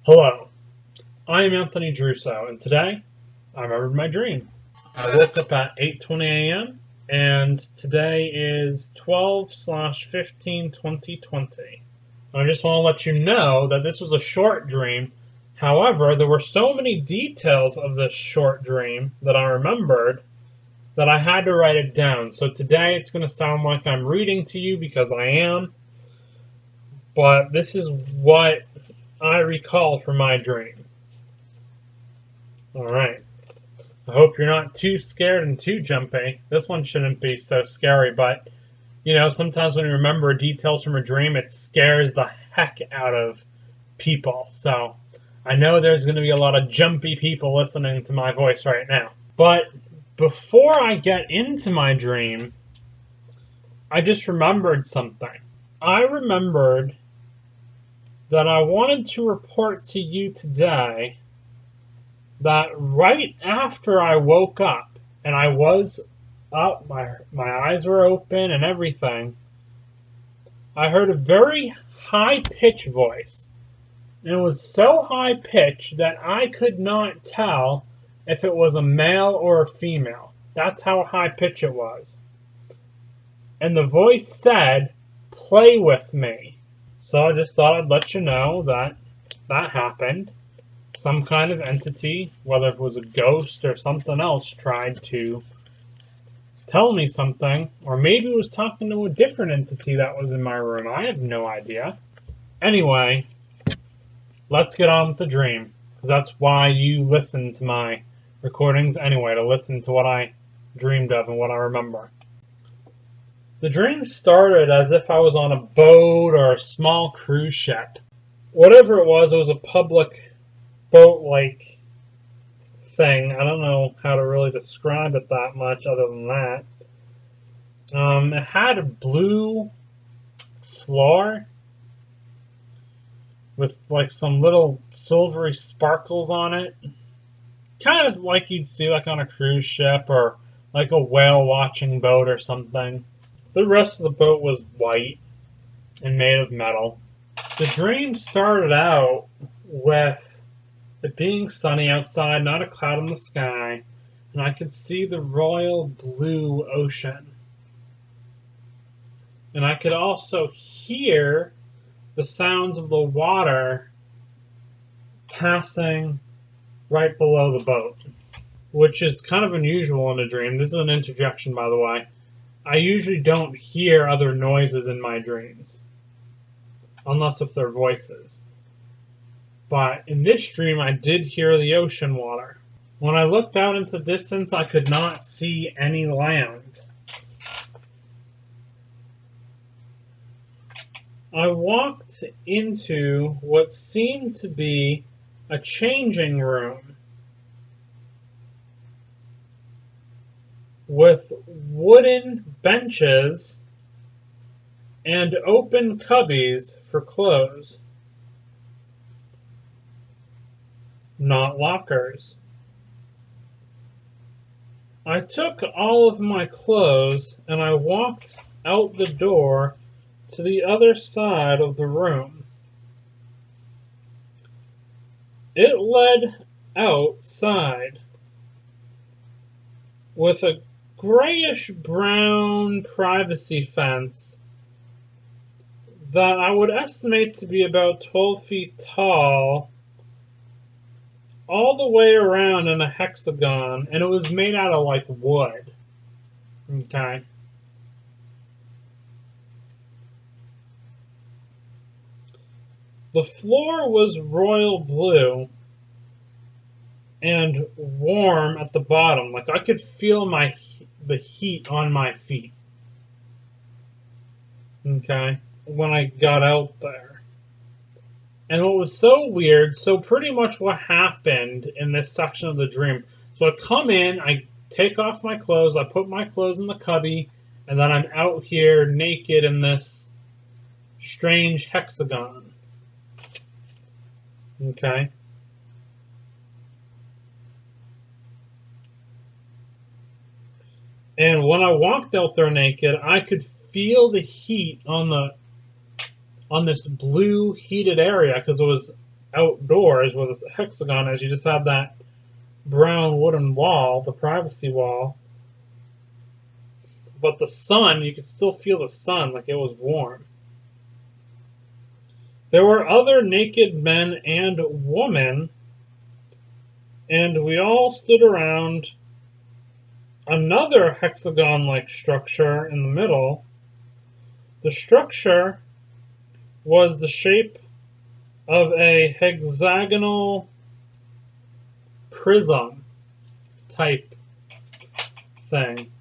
Hello, I am Anthony Giarrusso, and today I remembered my dream. I woke up at 8:20 a.m. and today is 12/15/2020. I just want to let you know that this was a short dream. However, there were so many details of this short dream that I remembered that I had to write it down. So today it's going to sound like I'm reading to you because I am, but this is what I recall from my dream. Alright. I hope you're not too scared and too jumpy. This one shouldn't be so scary, but, sometimes when you remember details from a dream, it scares the heck out of people. So, I know there's going to be a lot of jumpy people listening to my voice right now. But before I get into my dream, I just remembered something. I remembered that I wanted to report to you today that right after I woke up, and I was up, my eyes were open and everything, I heard a very high-pitched voice. And it was so high-pitched that I could not tell if it was a male or a female. That's how high-pitched it was. And the voice said, "Play with me." So I just thought I'd let you know that that happened. Some kind of entity, whether it was a ghost or something else, tried to tell me something, or maybe it was talking to a different entity that was in my room. I have no idea. Anyway, let's get on with the dream, because that's why you listen to my recordings anyway, to listen to what I dreamed of and what I remember. The dream started as if I was on a boat or a small cruise ship. Whatever it was a public boat-like thing. I don't know how to really describe it that much other than that. It had a blue floor with like some little silvery sparkles on it. Kind of like you'd see like on a cruise ship or like a whale watching boat or something. The rest of the boat was white and made of metal. The dream started out with it being sunny outside, not a cloud in the sky, and I could see the royal blue ocean. And I could also hear the sounds of the water passing right below the boat, which is kind of unusual in a dream. This is an interjection, by the way. I usually don't hear other noises in my dreams, unless if they're voices. But in this dream, I did hear the ocean water. When I looked out into the distance, I could not see any land. I walked into what seemed to be a changing room with wooden benches and open cubbies for clothes. Not lockers. I took all of my clothes and I walked out the door to the other side of the room. It led outside with a grayish-brown privacy fence that I would estimate to be about 12 feet tall, all the way around in a hexagon, and it was made out of like wood. Okay. The floor was royal blue and warm at the bottom. Like I could feel the heat on my feet. Okay. When I got out there. And what was so weird, so pretty much what happened in this section of the dream. So I come in, I take off my clothes, I put my clothes in the cubby, and then I'm out here naked in this strange hexagon. Okay. And when I walked out there naked, I could feel the heat on this blue heated area because it was outdoors with a hexagon is you just have that brown wooden wall, the privacy wall, but the sun, you could still feel the sun like it was warm. There were other naked men and women, and we all stood around another hexagon-like structure in the middle. The structure was the shape of a hexagonal prism type thing.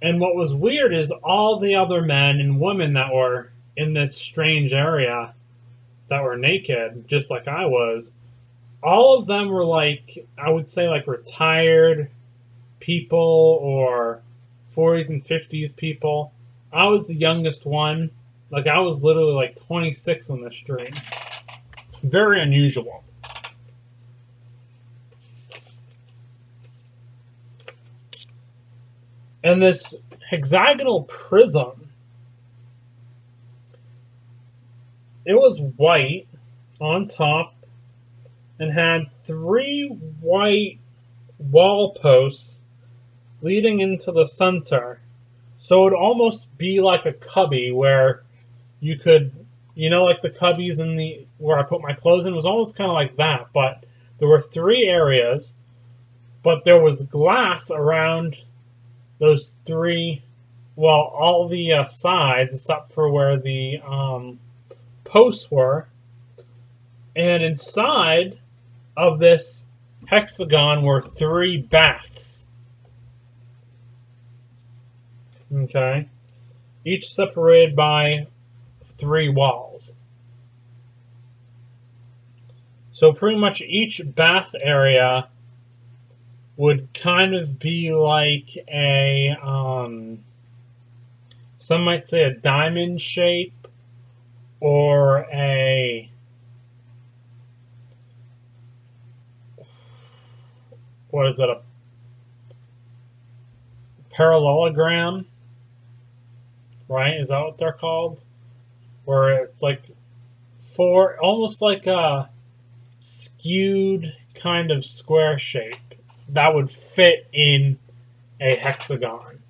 And what was weird is all the other men and women that were in this strange area that were naked, just like I was, all of them were like, I would say, like retired people or 40s and 50s people. I was the youngest one. Like, I was literally like 26 in this dream. Very unusual. And this hexagonal prism, it was white on top and had 3 white wall posts leading into the center. So it would almost be like a cubby where you could, like the cubbies in the where I put my clothes in, was almost kind of like that. But there were 3 areas, but there was glass around those 3, well, all the sides except for where the posts were. And inside of this hexagon were 3 baths. Okay. Each separated by 3 walls. So pretty much each bath area would kind of be like a, some might say a diamond shape, or what is it, a parallelogram, right? Is that what they're called? Where it's like 4, almost like a skewed kind of square shape that would fit in a hexagon.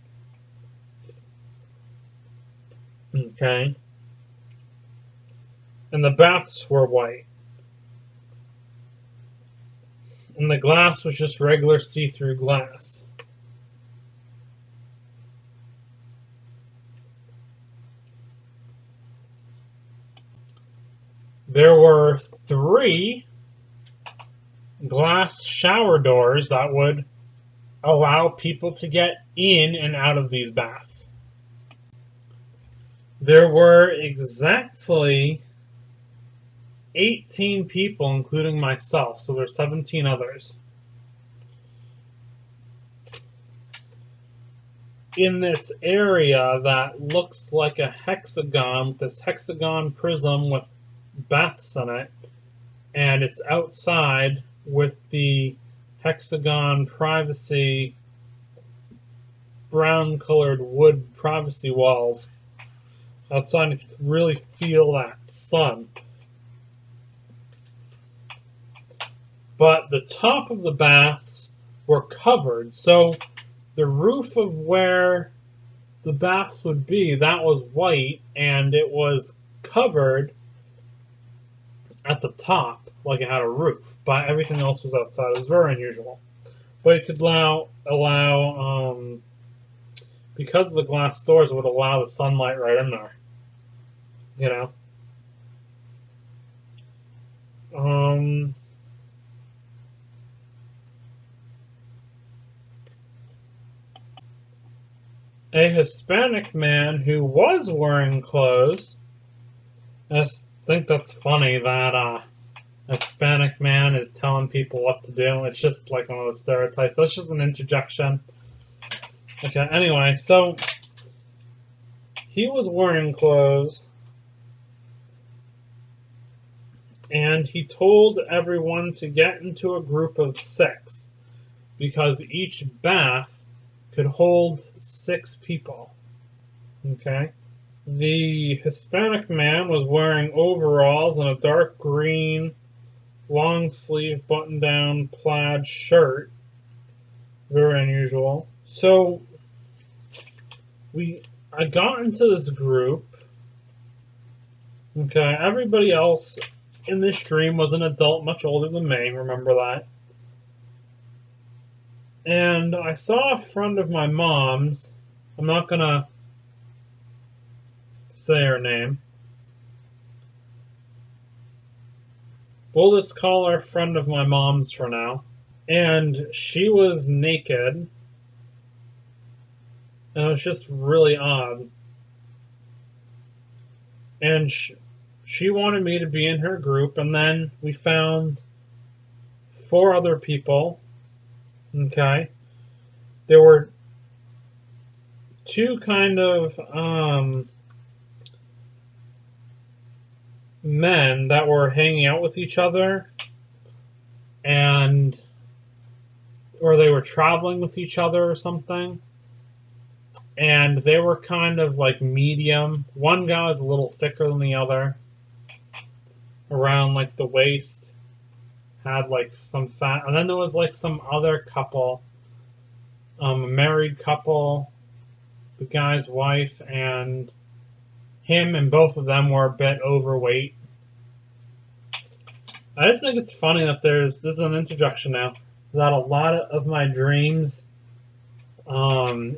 Okay. And the baths were white. And the glass was just regular see-through glass. There were 3 glass shower doors that would allow people to get in and out of these baths. There were exactly 18 people, including myself, so there's 17 others. In this area that looks like a hexagon, with this hexagon prism with baths in it, and it's outside with the hexagon privacy brown colored wood privacy walls outside. You can really feel that sun. But the top of the baths were covered, so the roof of where the baths would be, that was white, and it was covered at the top like it had a roof, but everything else was outside. It was very unusual. But it could allow because of the glass doors, it would allow the sunlight right in there. A Hispanic man who was wearing clothes. I just think that's funny that a Hispanic man is telling people what to do. It's just like one of those stereotypes. That's just an interjection. Okay, anyway, so he was wearing clothes, and he told everyone to get into a group of 6 because each bath could hold 6 people. Okay? The Hispanic man was wearing overalls and a dark green long sleeve button down plaid shirt. Very unusual. So I got into this group. Okay, everybody else in this dream was an adult much older than me, remember that. And I saw a friend of my mom's. I'm not gonna say her name. We'll just call her a friend of my mom's for now. And she was naked. And it was just really odd. And she wanted me to be in her group, and then we found 4 other people. Okay. There were 2 kind of men that were hanging out with each other, or they were traveling with each other or something. And they were kind of like medium. One guy was a little thicker than the other, around like the waist, had like some fat. And then there was like some other couple, a married couple, the guy's wife and him, and both of them were a bit overweight. I just think it's funny that this is an interjection now, that a lot of my dreams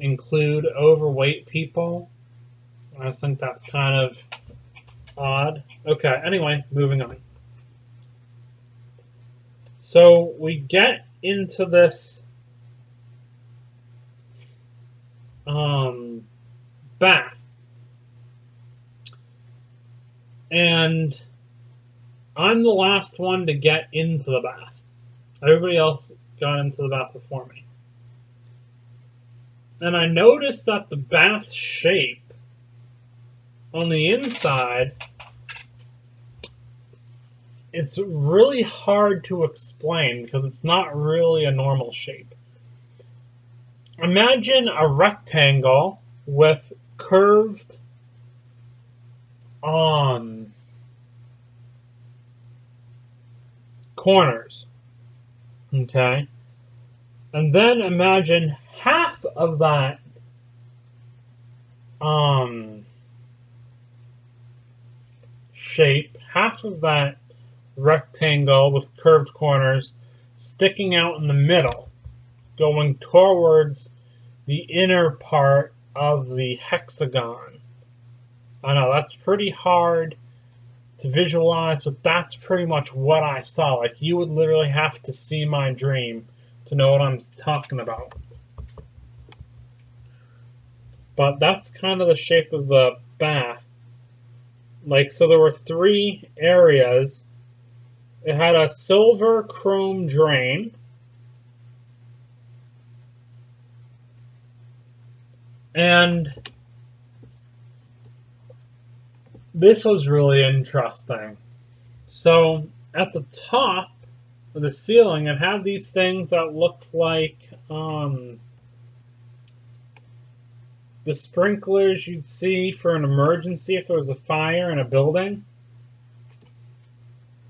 include overweight people. I just think that's kind of odd. Okay, anyway, moving on. So we get into this bath. And I'm the last one to get into the bath. Everybody else got into the bath before me. And I noticed that the bath shape on the inside, it's really hard to explain because it's not really a normal shape. Imagine a rectangle with curved corners. Okay? And then imagine half of that shape, half of that rectangle with curved corners sticking out in the middle, going towards the inner part of the hexagon. I know that's pretty hard to visualize, but that's pretty much what I saw. Like, you would literally have to see my dream to know what I'm talking about. But that's kind of the shape of the bath. Like, so there were 3 areas. It had a silver chrome drain. And this was really interesting. So at the top of the ceiling, it had these things that looked like the sprinklers you'd see for an emergency if there was a fire in a building.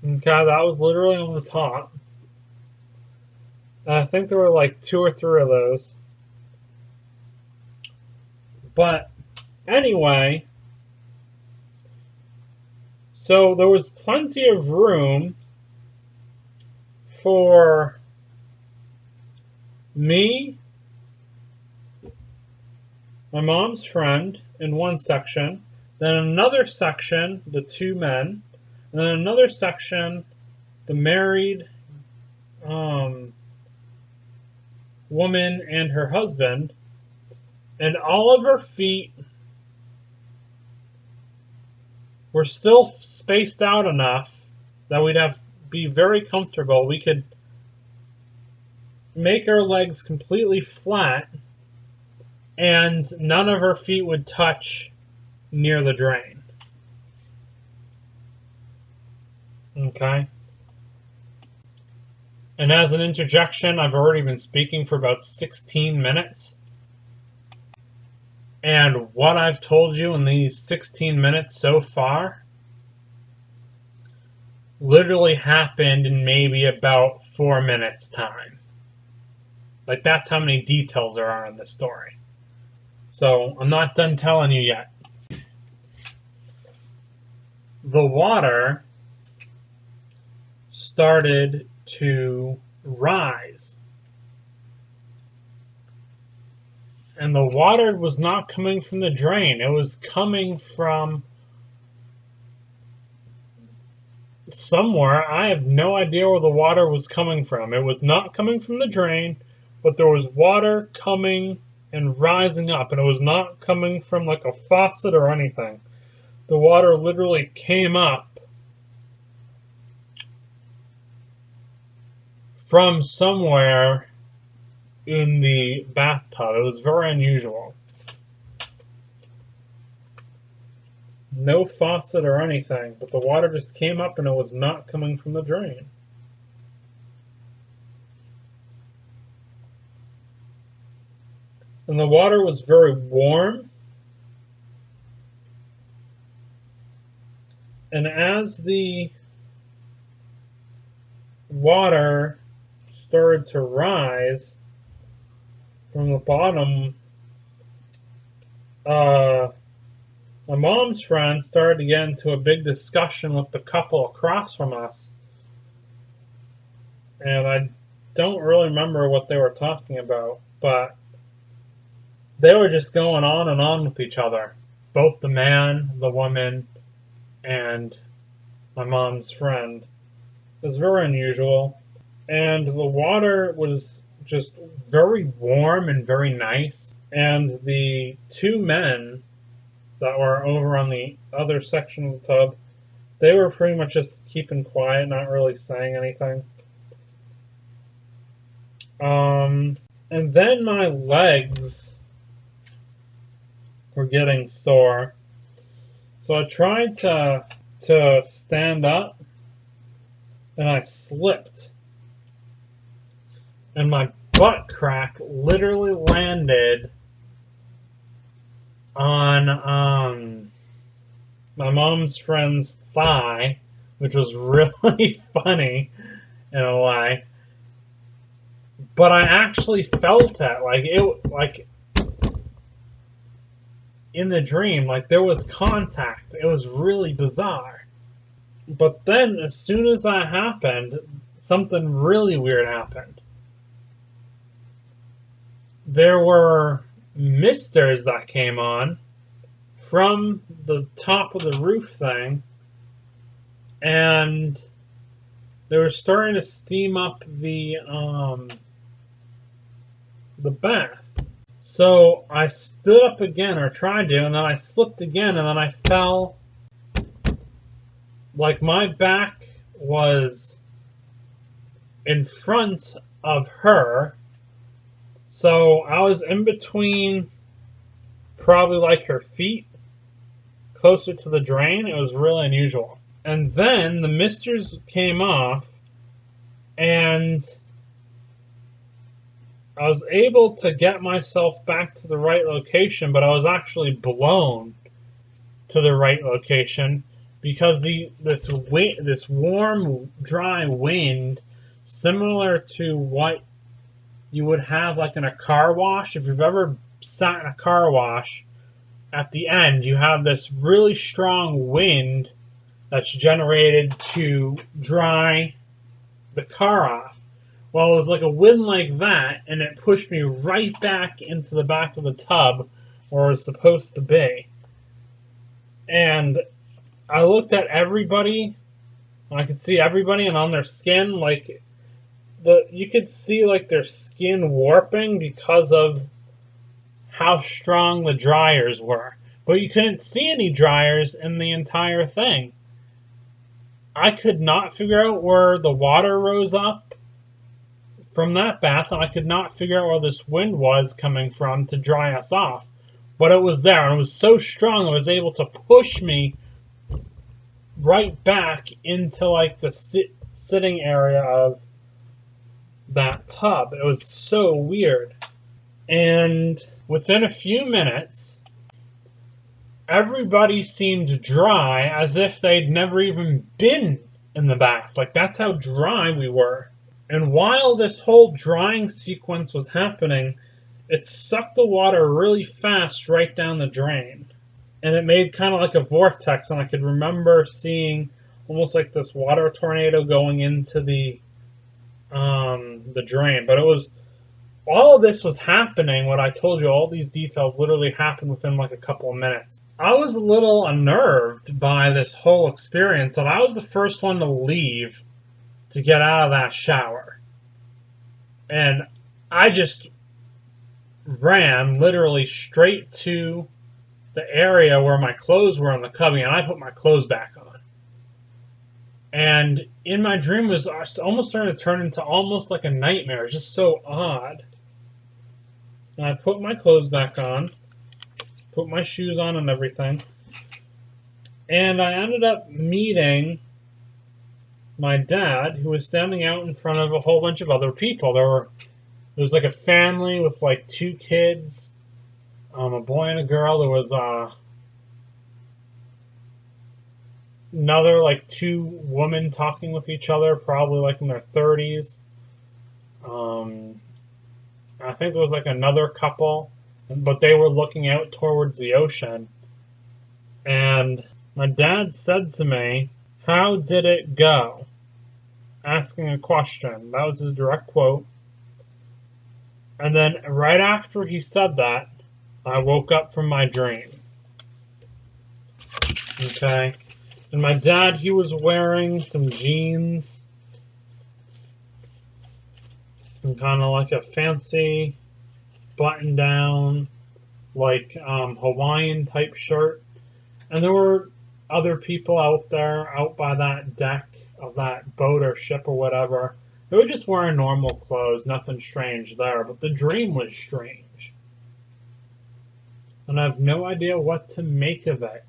Okay, that was literally on the top. I think there were like 2 or 3 of those. But anyway, so there was plenty of room for me, my mom's friend in one section, then another section, the 2 men, and then another section, the married woman and her husband, and all of her feet were still spaced out enough that we'd be very comfortable. We could make our legs completely flat, and none of her feet would touch near the drain. Okay? And as an interjection, I've already been speaking for about 16 minutes. And what I've told you in these 16 minutes so far literally happened in maybe about 4 minutes time. Like, that's how many details there are in this story. So I'm not done telling you yet. The water started to rise. And the water was not coming from the drain. It was coming from somewhere. I have no idea where the water was coming from. It was not coming from the drain, but there was water coming and rising up. And it was not coming from like a faucet or anything. The water literally came up from somewhere in the bathtub. It was very unusual. No faucet or anything, but the water just came up and it was not coming from the drain. And the water was very warm. And as the water started to rise from the bottom, my mom's friend started to get into a big discussion with the couple across from us. And I don't really remember what they were talking about, but they were just going on and on with each other. Both the man, the woman, and my mom's friend. It was very unusual. And the water was just very warm and very nice. And the two men that were over on the other section of the tub, they were pretty much just keeping quiet, not really saying anything. And then my legs were getting sore. So I tried to stand up, and I slipped. And my butt crack literally landed on my mom's friend's thigh, which was really funny in a way. But I actually felt it, like in the dream, like there was contact. It was really bizarre. But then, as soon as that happened, something really weird happened. There were misters that came on from the top of the roof thing, and they were starting to steam up the bath. So I stood up again, or tried to, and then I slipped again, and then I fell. Like my back was in front of her, so I was in between probably like her feet, closer to the drain. It was really unusual. And then the misters came off, and I was able to get myself back to the right location, but I was actually blown to the right location because this warm, dry wind, similar to what you would have like in a car wash. If you've ever sat in a car wash, at the end you have this really strong wind that's generated to dry the car off. Well, it was like a wind like that, and it pushed me right back into the back of the tub where it was supposed to be. And I looked at everybody, and I could see everybody, and on their skin, like you could see like their skin warping because of how strong the dryers were. But you couldn't see any dryers in the entire thing. I could not figure out where the water rose up from that bath, and I could not figure out where this wind was coming from to dry us off. But it was there, and it was so strong it was able to push me right back into like the sitting area of that tub. It was so weird. And within a few minutes, everybody seemed dry, as if they'd never even been in the bath. Like, that's how dry we were. And while this whole drying sequence was happening, it sucked the water really fast right down the drain. And it made kind of like a vortex, and I could remember seeing almost like this water tornado going into the drain. But it was, all of this was happening, what I told you, all these details literally happened within like a couple of minutes. I was a little unnerved by this whole experience, and I was the first one to leave to get out of that shower. And I just ran literally straight to the area where my clothes were in the cubby, and I put my clothes back on. And in my dream, it was almost starting to turn into almost like a nightmare. It's just so odd. And I put my clothes back on, put my shoes on and everything. And I ended up meeting my dad, who was standing out in front of a whole bunch of other people. There was like a family with like 2 kids, a boy and a girl. There was another like 2 women talking with each other, probably like in their 30s. I think there was like another couple, but they were looking out towards the ocean. And my dad said to me, "How did it go?" Asking a question. That was his direct quote. And then right after he said that, I woke up from my dream. Okay. And my dad, he was wearing some jeans and kind of like a fancy button down, like Hawaiian type shirt. And there were other people out there, out by that deck of that boat or ship or whatever. They were just wearing normal clothes, nothing strange there. But the dream was strange. And I have no idea what to make of it.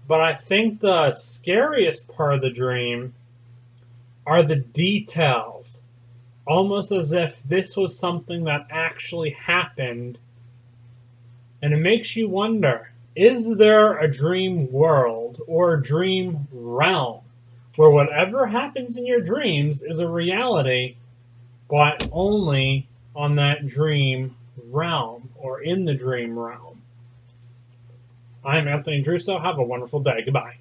But I think the scariest part of the dream are the details. Almost as if this was something that actually happened. And it makes you wonder, is there a dream world or a dream realm where whatever happens in your dreams is a reality, but only on that dream realm or in the dream realm? I'm Anthony Giarrusso. Have a wonderful day. Goodbye.